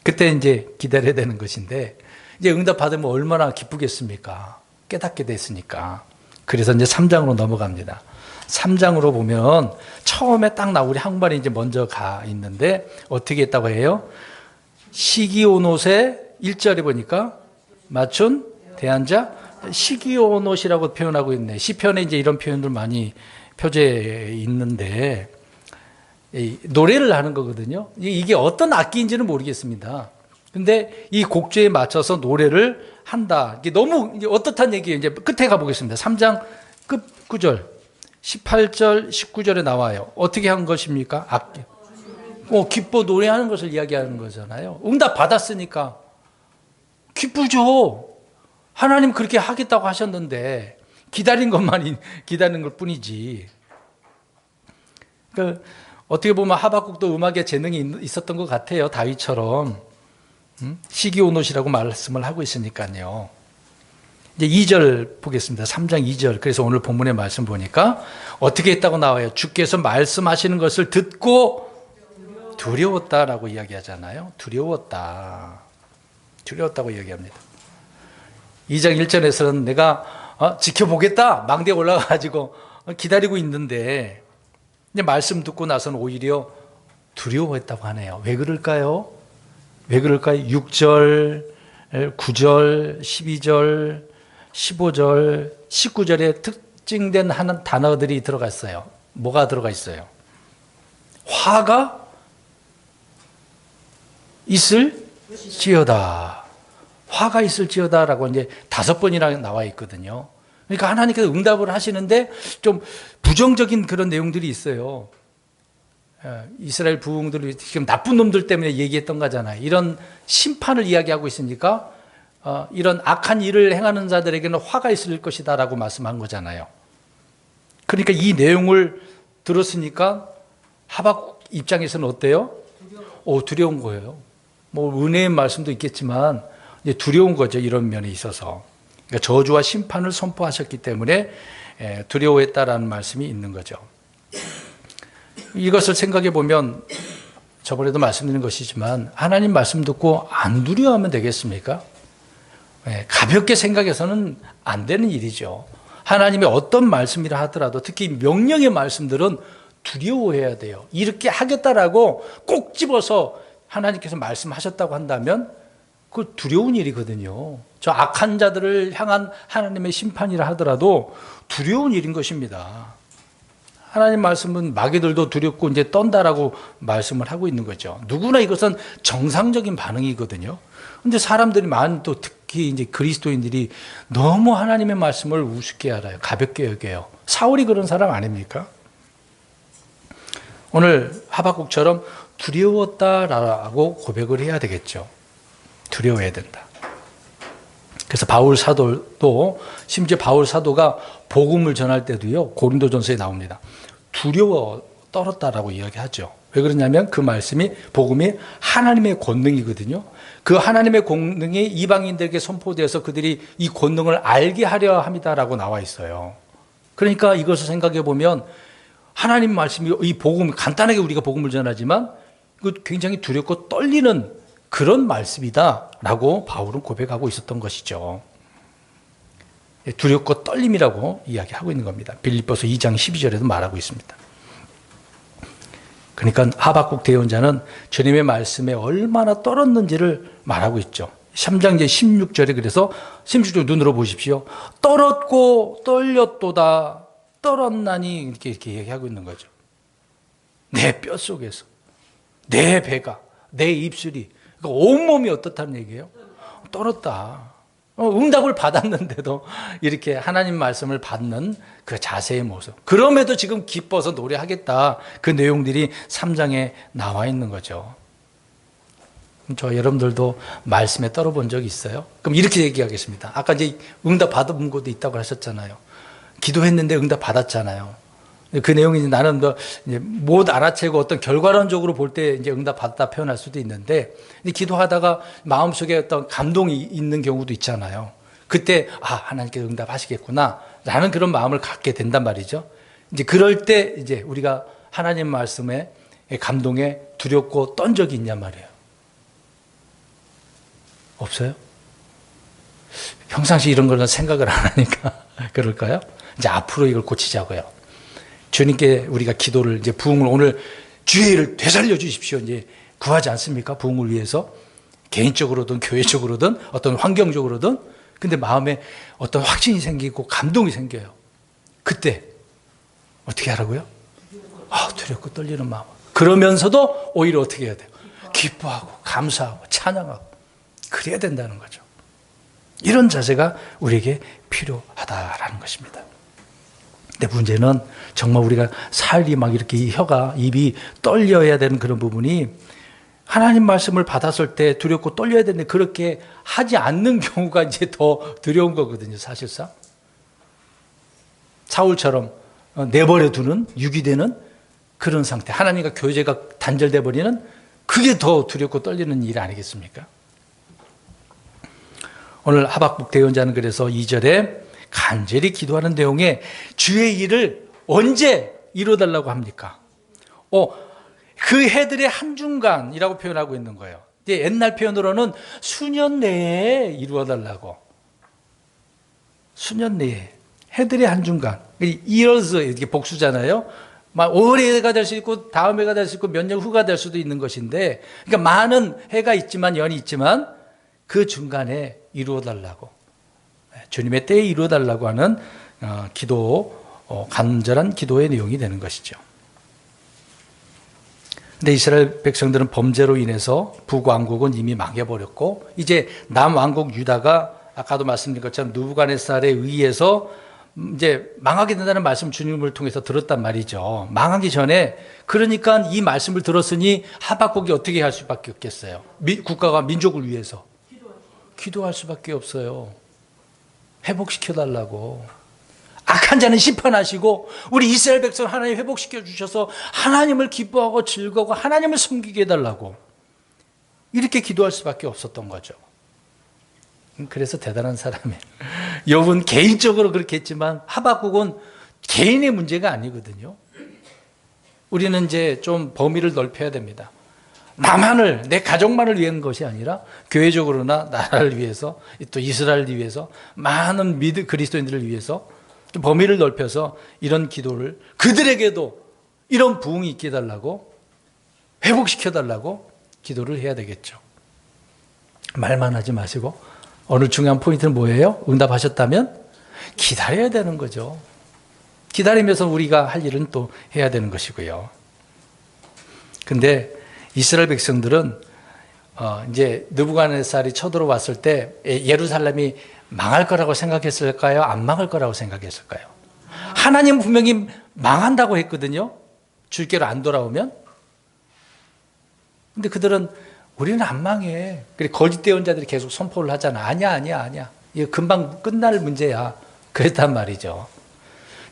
그때 이제 기다려야 되는 것인데 이제 응답 받으면 얼마나 기쁘겠습니까? 깨닫게 됐으니까. 그래서 이제 3장으로 넘어갑니다. 3장으로 보면 처음에 딱 우리 한국말이 이제 먼저 가 있는데 어떻게 했다고 해요? 시기온옷에 1절에 보니까 맞춘 대한자 시기온옷이라고 표현하고 있네. 시편에 이제 이런 표현들 많이 표제에 있는데 노래를 하는 거거든요. 이게 어떤 악기인지는 모르겠습니다. 근데 이 곡조에 맞춰서 노래를 한다. 이게 너무 어떻단 얘기예요. 이제 끝에 가보겠습니다. 3장 끝 구절 18절 19절에 나와요. 어떻게 한 것입니까? 악기. 기뻐 노래하는 것을 이야기하는 거잖아요. 응답 받았으니까 기쁘죠. 하나님 그렇게 하겠다고 하셨는데 기다린 것만 기다리는 것 뿐이지. 그러니까 어떻게 보면 하박국도 음악에 재능이 있었던 것 같아요. 다윗처럼. 시기온옷이라고 말씀을 하고 있으니까요. 이제 2절 보겠습니다. 3장 2절. 그래서 오늘 본문의 말씀 보니까 어떻게 했다고 나와요? 주께서 말씀하시는 것을 듣고 두려웠다라고 이야기하잖아요. 두려웠다고 이야기합니다. 2장 1절에서는 내가 지켜보겠다 망대에 올라가가지고 기다리고 있는데 이제 말씀 듣고 나서는 오히려 두려워했다고 하네요. 왜 그럴까요? 6절, 9절, 12절, 15절, 19절에 특징된 하는 단어들이 들어가 있어요. 뭐가 들어가 있어요? 화가 있을지어다. 화가 있을지어다라고 이제 5번이나 나와 있거든요. 그러니까 하나님께서 응답을 하시는데 좀 부정적인 그런 내용들이 있어요. 이스라엘 부흥들이 지금 나쁜 놈들 때문에 얘기했던 거잖아요. 이런 심판을 이야기하고 있으니까 이런 악한 일을 행하는 자들에게는 화가 있을 것이다 라고 말씀한 거잖아요. 그러니까 이 내용을 들었으니까 하박국 입장에서는 어때요? 두려운 거예요. 뭐 은혜의 말씀도 있겠지만 이제 두려운 거죠. 이런 면에 있어서. 그러니까 저주와 심판을 선포하셨기 때문에 두려워했다라는 말씀이 있는 거죠. 이것을 생각해 보면 저번에도 말씀드린 것이지만 하나님 말씀 듣고 안 두려워하면 되겠습니까? 가볍게 생각해서는 안 되는 일이죠. 하나님의 어떤 말씀이라 하더라도 특히 명령의 말씀들은 두려워해야 돼요. 이렇게 하겠다라고 꼭 집어서 하나님께서 말씀하셨다고 한다면 그 두려운 일이거든요. 저 악한 자들을 향한 하나님의 심판이라 하더라도 두려운 일인 것입니다. 하나님 말씀은 마귀들도 두렵고 이제 떤다라고 말씀을 하고 있는 거죠. 누구나 이것은 정상적인 반응이거든요. 근데 사람들이 또 특히 이제 그리스도인들이 너무 하나님의 말씀을 우습게 알아요. 가볍게 여겨요. 사울이 그런 사람 아닙니까? 오늘 하박국처럼 두려웠다라고 고백을 해야 되겠죠. 두려워해야 된다. 그래서 바울 사도도 심지어 바울 사도가 복음을 전할 때도요. 고린도전서에 나옵니다. 두려워 떨었다라고 이야기하죠. 왜 그러냐면 그 말씀이 복음이 하나님의 권능이거든요. 그 하나님의 권능이 이방인들에게 선포되어서 그들이 이 권능을 알게 하려 합니다라고 나와 있어요. 그러니까 이것을 생각해 보면 하나님 말씀이 이 복음 간단하게 우리가 복음을 전하지만 굉장히 두렵고 떨리는 그런 말씀이다라고 바울은 고백하고 있었던 것이죠. 두렵고 떨림이라고 이야기하고 있는 겁니다. 빌립보서 2장 12절에도 말하고 있습니다. 그러니까 하박국 대언자는 주님의 말씀에 얼마나 떨었는지를 말하고 있죠. 3장 16절에 그래서 16절 눈으로 보십시오. 떨었고 떨렸도다 떨었나니 이렇게 얘기하고 있는 거죠. 내 뼛속에서 내 배가 내 입술이 그러니까 온몸이 어떻다는 얘기예요? 떨었다. 응답을 받았는데도 이렇게 하나님 말씀을 받는 그 자세의 모습. 그럼에도 지금 기뻐서 노래하겠다. 그 내용들이 3장에 나와 있는 거죠. 저 여러분들도 말씀에 떨어본 적 있어요? 그럼 이렇게 얘기하겠습니다. 아까 이제 응답 받은 것도 있다고 하셨잖아요. 기도했는데 응답 받았잖아요. 그 내용이 나는 이제 못 알아채고 어떤 결과론적으로 볼 때 이제 응답 받았다 표현할 수도 있는데 기도하다가 마음속에 어떤 감동이 있는 경우도 있잖아요. 그때 하나님께서 응답하시겠구나 라는 그런 마음을 갖게 된단 말이죠. 이제 그럴 때 이제 우리가 하나님 말씀에 감동에 두렵고 떤 적이 있냔 말이에요. 없어요? 평상시 이런 거는 생각을 안 하니까 그럴까요? 이제 앞으로 이걸 고치자고요. 주님께 우리가 기도를 이제 부흥을 오늘 주의를 되살려 주십시오. 이제 구하지 않습니까? 부흥을 위해서 개인적으로든 교회적으로든 어떤 환경적으로든 근데 마음에 어떤 확신이 생기고 감동이 생겨요. 그때 어떻게 하라고요? 두렵고 떨리는 마음. 그러면서도 오히려 어떻게 해야 돼요? 기뻐하고 감사하고 찬양하고 그래야 된다는 거죠. 이런 자세가 우리에게 필요하다라는 것입니다. 근데 문제는 정말 우리가 살이 막 이렇게 입이 떨려야 되는 그런 부분이 하나님 말씀을 받았을 때 두렵고 떨려야 되는데 그렇게 하지 않는 경우가 이제 더 두려운 거거든요, 사실상. 사울처럼 내버려 두는, 유기되는 그런 상태. 하나님과 교제가 단절돼 버리는 그게 더 두렵고 떨리는 일 아니겠습니까? 오늘 하박국 대언자는 그래서 2절에 간절히 기도하는 내용에 주의 일을 언제 이루어달라고 합니까? 그 해들의 한중간이라고 표현하고 있는 거예요. 옛날 표현으로는 수년 내에 이루어달라고. 수년 내에. 해들의 한중간. years 이렇게 복수잖아요. 올해가 될 수 있고 다음 해가 될 수 있고 몇 년 후가 될 수도 있는 것인데, 그러니까 많은 해가 있지만 연이 있지만 그 중간에 이루어달라고, 주님의 때에 이루어달라고 하는 기도, 간절한 기도의 내용이 되는 것이죠. 근데 이스라엘 백성들은 범죄로 인해서 북왕국은 이미 망해버렸고, 이제 남왕국 유다가 아까도 말씀드린 것처럼 느부갓네살에 의해서 이제 망하게 된다는 말씀 주님을 통해서 들었단 말이죠. 망하기 전에, 그러니까 이 말씀을 들었으니 하박국이 어떻게 할 수밖에 없겠어요? 국가가 민족을 위해서 기도할 수밖에 없어요. 회복시켜달라고. 악한 자는 심판하시고 우리 이스라엘 백성 하나님 회복시켜 주셔서 하나님을 기뻐하고 즐거워 하나님을 섬기게 해달라고, 이렇게 기도할 수밖에 없었던 거죠. 그래서 대단한 사람이에요. 욥은 개인적으로 그렇게 했지만 하박국은 개인의 문제가 아니거든요. 우리는 이제 좀 범위를 넓혀야 됩니다. 나만을, 내 가족만을 위한 것이 아니라 교회적으로나 나라를 위해서, 또 이스라엘을 위해서, 많은 그리스도인들을 위해서 좀 범위를 넓혀서 이런 기도를, 그들에게도 이런 부흥이 있게 해달라고, 회복시켜달라고 기도를 해야 되겠죠. 말만 하지 마시고, 오늘 중요한 포인트는 뭐예요? 응답하셨다면 기다려야 되는 거죠. 기다리면서 우리가 할 일은 또 해야 되는 것이고요. 근데 이스라엘 백성들은 이제 느부갓네살이 쳐들어왔을 때 예루살렘이 망할 거라고 생각했을까요? 안 망할 거라고 생각했을까요? 하나님 분명히 망한다고 했거든요. 주께로 안 돌아오면. 근데 그들은 우리는 안 망해. 그래, 거짓 대언자들이 계속 선포를 하잖아. 아니야. 이거 금방 끝날 문제야. 그랬단 말이죠.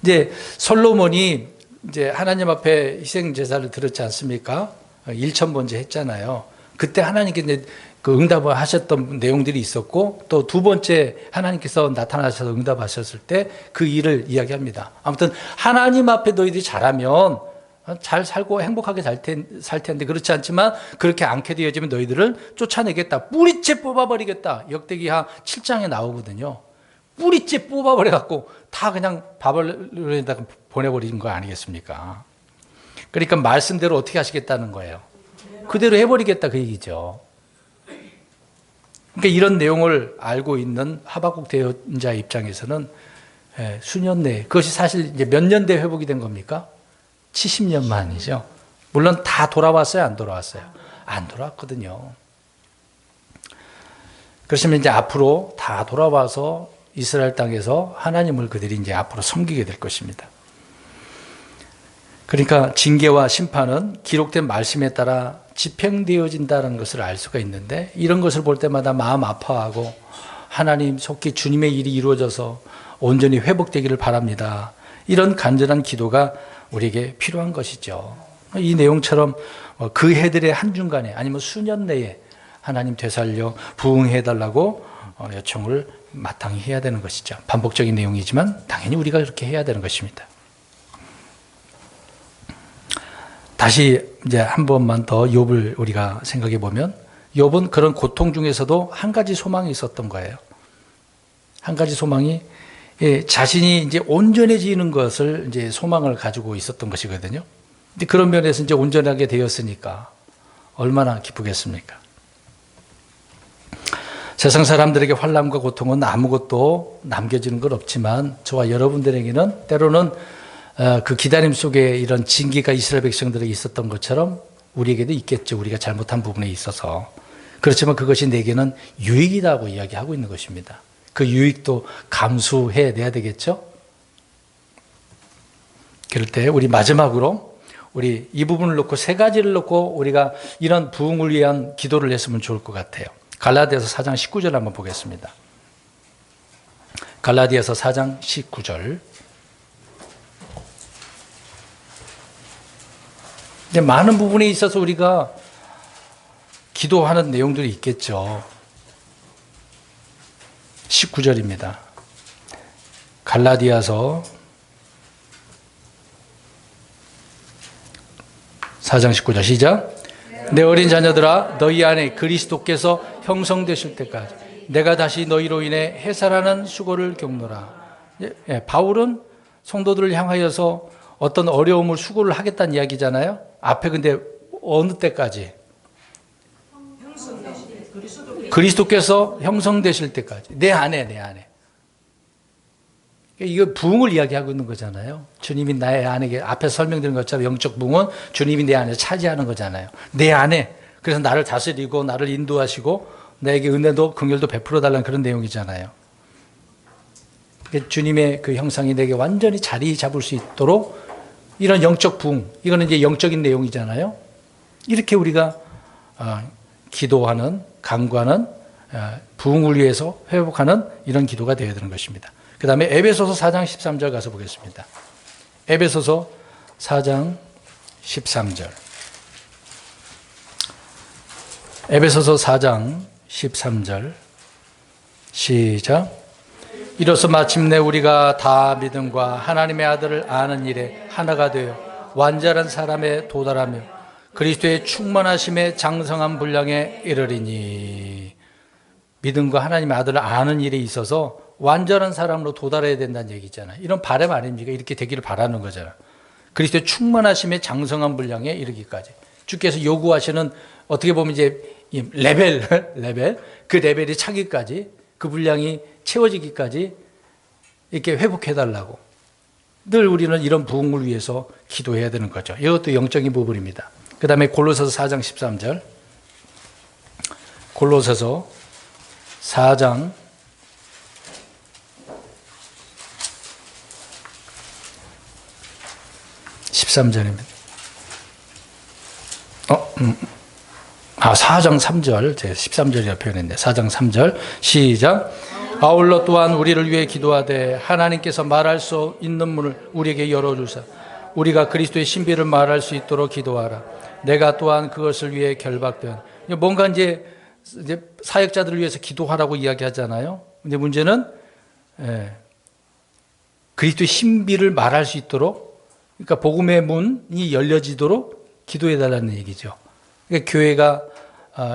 이제 솔로몬이 이제 하나님 앞에 희생 제사를 드렸지 않습니까? 1,000번째 했잖아요. 그때 하나님께 이제 그 응답을 하셨던 내용들이 있었고, 또 두 번째 하나님께서 나타나셔서 응답하셨을 때 그 일을 이야기합니다. 아무튼 하나님 앞에 너희들이 잘하면 잘 살고 행복하게 살 텐데, 그렇지 않지만 그렇게 않게 되어지면 너희들을 쫓아내겠다, 뿌리째 뽑아버리겠다. 역대기하 7장에 나오거든요. 뿌리째 뽑아버려갖고 다 그냥 바벨론에다가 보내버린 거 아니겠습니까? 그러니까 말씀대로 어떻게 하시겠다는 거예요? 그대로 해버리겠다, 그 얘기죠. 그러니까 이런 내용을 알고 있는 하박국 대언자 입장에서는 수년 내에, 그것이 사실 이제 몇 년 대 회복이 된 겁니까? 70년 만이죠. 물론 다 돌아왔어요, 안 돌아왔어요? 안 돌아왔거든요. 그렇지만 이제 앞으로 다 돌아와서 이스라엘 땅에서 하나님을 그들이 이제 앞으로 섬기게 될 것입니다. 그러니까 징계와 심판은 기록된 말씀에 따라 집행되어진다는 것을 알 수가 있는데, 이런 것을 볼 때마다 마음 아파하고 하나님 속히 주님의 일이 이루어져서 온전히 회복되기를 바랍니다. 이런 간절한 기도가 우리에게 필요한 것이죠. 이 내용처럼 그 해들의 한중간에 아니면 수년 내에 하나님 되살려 부흥해달라고 요청을 마땅히 해야 되는 것이죠. 반복적인 내용이지만 당연히 우리가 그렇게 해야 되는 것입니다. 다시 이제 한 번만 더 욥을 우리가 생각해 보면, 욥은 그런 고통 중에서도 한 가지 소망이 있었던 거예요. 한 가지 소망이 자신이 이제 온전해지는 것을 이제 소망을 가지고 있었던 것이거든요. 근데 그런 면에서 이제 온전하게 되었으니까 얼마나 기쁘겠습니까? 세상 사람들에게 환난과 고통은 아무것도 남겨지는 건 없지만, 저와 여러분들에게는 때로는 그 기다림 속에 이런 징계가 이스라엘 백성들에게 있었던 것처럼 우리에게도 있겠죠. 우리가 잘못한 부분에 있어서. 그렇지만 그것이 내게는 유익이라고 이야기하고 있는 것입니다. 그 유익도 감수해내야 되겠죠. 그럴 때 우리 마지막으로 우리 이 부분을 놓고 세 가지를 놓고 우리가 이런 부흥을 위한 기도를 했으면 좋을 것 같아요. 갈라디아서 4장 19절 한번 보겠습니다. 갈라디아서 4장 19절. 근데 많은 부분에 있어서 우리가 기도하는 내용들이 있겠죠. 19절입니다. 갈라디아서 4장 19절 시작. 내 어린 자녀들아 너희 안에 그리스도께서 형성되실 때까지 내가 다시 너희로 인해 해산하는 수고를 겪노라. 바울은 성도들을 향하여서 어떤 어려움을 수고를 하겠다는 이야기잖아요. 앞에 근데 어느 때까지? 그리스도께서 형성되실 때까지. 내 안에. 이거 부흥을 이야기하고 있는 거잖아요. 주님이 나의 안에, 앞에 설명드린 것처럼 영적 부흥은 주님이 내 안에 차지하는 거잖아요. 내 안에. 그래서 나를 다스리고 나를 인도하시고 나에게 은혜도 긍휼도 베풀어 달라는 그런 내용이잖아요. 주님의 그 형상이 내게 완전히 자리 잡을 수 있도록 이런 영적 부흥, 이거는 이제 영적인 내용이잖아요. 이렇게 우리가 기도하는, 간구하는, 부흥을 위해서 회복하는 이런 기도가 되어야 되는 것입니다. 그 다음에 에베소서 4장 13절 가서 보겠습니다. 에베소서 4장 13절. 에베소서 4장 13절 시작. 이로써 마침내 우리가 다 믿음과 하나님의 아들을 아는 일에 하나가 되어 완전한 사람에 도달하며 그리스도의 충만하심에 장성한 분량에 이르리니. 믿음과 하나님의 아들을 아는 일에 있어서 완전한 사람으로 도달해야 된다는 얘기잖아요. 이런 바람 아닙니까? 이렇게 되기를 바라는 거잖아요. 그리스도의 충만하심에 장성한 분량에 이르기까지. 주께서 요구하시는 어떻게 보면 이제 레벨, 그 레벨이 차기까지, 그 분량이 채워지기까지 이렇게 회복해달라고. 늘 우리는 이런 부흥을 위해서 기도해야 되는 거죠. 이것도 영적인 부분입니다. 그 다음에 골로새서 4장 13절. 골로새서 4장 13절입니다. 4장 3절, 제가 13절이라고 표현했는데 4장 3절 시작. 아울러 또한 우리를 위해 기도하되 하나님께서 말할 수 있는 문을 우리에게 열어주사 우리가 그리스도의 신비를 말할 수 있도록 기도하라. 내가 또한 그것을 위해 결박된. 뭔가 이제 사역자들을 위해서 기도하라고 이야기하잖아요. 근데 문제는 그리스도의 신비를 말할 수 있도록, 그러니까 복음의 문이 열려지도록 기도해달라는 얘기죠. 그러니까 교회가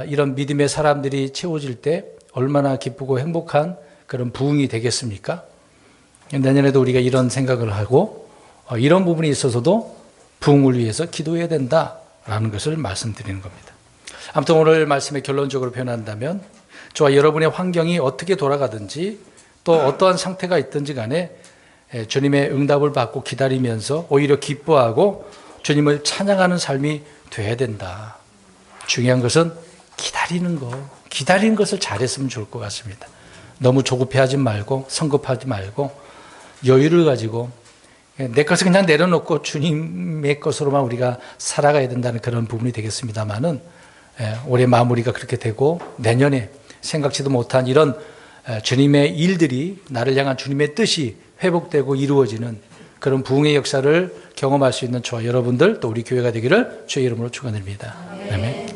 이런 믿음의 사람들이 채워질 때 얼마나 기쁘고 행복한 그런 부흥이 되겠습니까? 내년에도 우리가 이런 생각을 하고 이런 부분에 있어서도 부흥을 위해서 기도해야 된다라는 것을 말씀드리는 겁니다. 아무튼 오늘 말씀의 결론적으로 표현한다면 저와 여러분의 환경이 어떻게 돌아가든지 또 어떠한 상태가 있든지 간에 주님의 응답을 받고 기다리면서 오히려 기뻐하고 주님을 찬양하는 삶이 돼야 된다. 중요한 것은 기다리는 거. 기다리는 것을 잘했으면 좋을 것 같습니다. 너무 조급해하지 말고 성급하지 말고 여유를 가지고 내 것을 그냥 내려놓고 주님의 것으로만 우리가 살아가야 된다는 그런 부분이 되겠습니다만은 올해 마무리가 그렇게 되고 내년에 생각지도 못한 이런 주님의 일들이 나를 향한 주님의 뜻이 회복되고 이루어지는 그런 부흥의 역사를 경험할 수 있는 저와 여러분들 또 우리 교회가 되기를 주의 이름으로 축원드립니다. 아멘.